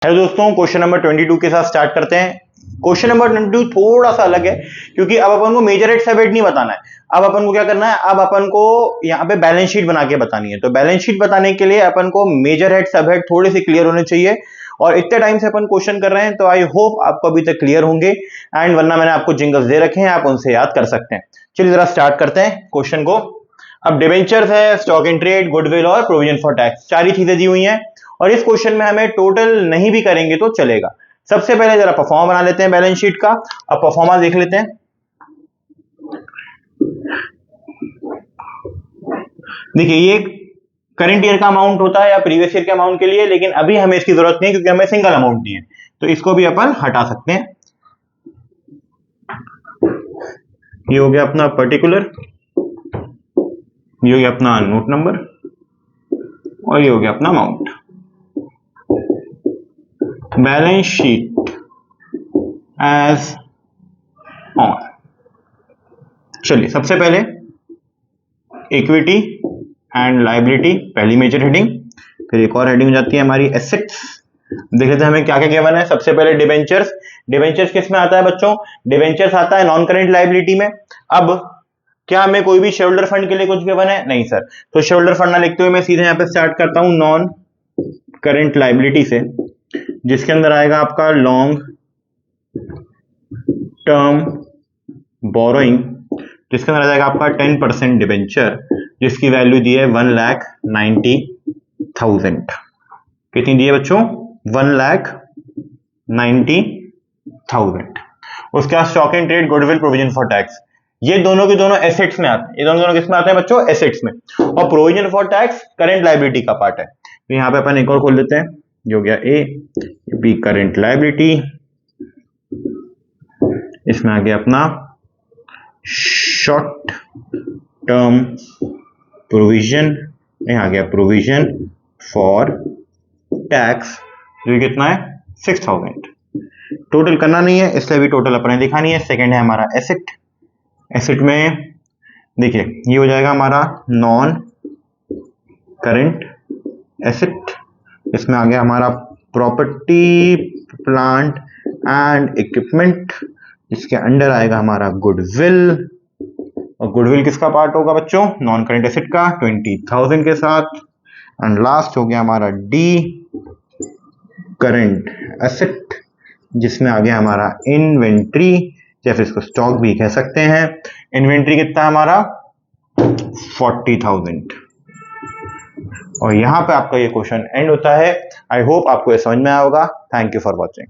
Hello दोस्तों, question number 22 के साथ स्टार्ट करते हैं। क्वेश्चन नंबर 22 थोड़ा सा अलग है क्योंकि अब अपन को मेजर हेड सब हेड नहीं बताना है। अब अपन को क्या करना है, अब अपन को यहाँ पे बैलेंस शीट बना के बतानी है। तो बैलेंस शीट बताने के लिए अपन को मेजर हेड सब हेड थोड़े से क्लियर होने चाहिए और इतने टाइम से अपन क्वेश्चन कर रहे हैं तो आई होप आपको अभी तक क्लियर होंगे। एंड वरना मैंने आपको जिंगल्स दे रखे हैं, आप उनसे याद कर सकते हैं। चलिए जरा स्टार्ट करते हैं क्वेश्चन को। अब डिबेंचर्स है, स्टॉक इन ट्रेड, गुडविल और प्रोविजन फॉर टैक्स, चार ही चीजें दी हुई हैं और इस क्वेश्चन में हमें टोटल नहीं भी करेंगे तो चलेगा। सबसे पहले जरा परफॉर्मा बना लेते हैं बैलेंस शीट का। अब परफॉर्मा देख लेते हैं। देखिए ये करंट ईयर का अमाउंट होता है या प्रीवियस ईयर के अमाउंट के लिए, लेकिन अभी हमें इसकी जरूरत नहीं क्योंकि हमें सिंगल अमाउंट नहीं है, तो इसको भी अपन हटा सकते हैं। ये हो गया अपना पर्टिकुलर, ये हो गया अपना नोट नंबर और ये हो गया अपना amount. Balance sheet as on. चलिए सबसे पहले इक्विटी एंड लायबिलिटी, पहली मेजर हेडिंग। फिर एक और हेडिंग हो जाती है हमारी एसेट्स। देख लेते हैं हमें क्या क्या गिवन है। सबसे पहले डिबेंचर्स। डिबेंचर्स किस में आता है बच्चों? डिबेंचर्स आता है नॉन करेंट लायबिलिटी में। अब क्या हमें कोई भी शेयर होल्डर फंड के लिए कुछ गिवन है? नहीं सर। तो शेयर होल्डर फंड ना लिखते हुए मैं सीधे यहाँ पे स्टार्ट करता हूं नॉन करेंट लायबिलिटी से, जिसके अंदर आएगा आपका लॉन्ग टर्म बोरोइंग, जिसके अंदर आ जाएगा आपका 10% डिबेंचर, जिसकी वैल्यू दी है 1,90,000। कितनी दी है बच्चों? 1,90,000। उसके बाद stock in trade, goodwill, provision for tax, ये दोनों के दोनों एसेट्स में आते हैं। ये दोनों किस में आते हैं बच्चों? एसेट्स में। और provision for tax current liability का पार्ट है। तो यहाँ पे अपन एक और खोल लेते हैं, ये हो गया ए, बी करंट लायबिलिटी, इसमें आ गया अपना शॉर्ट टर्म प्रोविजन, यहाँ आ गया प्रोविजन फॉर टैक्स, जो कितना है 6,000। टोटल करना नहीं है इसलिए भी टोटल अपने लिखा नहीं है। सेकंड है हमारा एसेट। एसेट में देखिए ये हो जाएगा हमारा नॉन करंट एसेट, इसमें आ गया हमारा प्रॉपर्टी प्लांट एंड इक्विपमेंट, इसके अंडर आएगा हमारा गुडविल। और गुडविल किसका पार्ट होगा बच्चों? नॉन करंट एसेट का 20,000 के साथ। एंड लास्ट हो गया हमारा डी करंट एसेट, जिसमें आ गया हमारा इन्वेंट्री, जैसे इसको स्टॉक भी कह सकते हैं। इन्वेंट्री कितना हमारा 40,000। और यहां पे आपका ये क्वेश्चन एंड होता है। आई होप आपको ये समझ में आया होगा। Thank you for watching.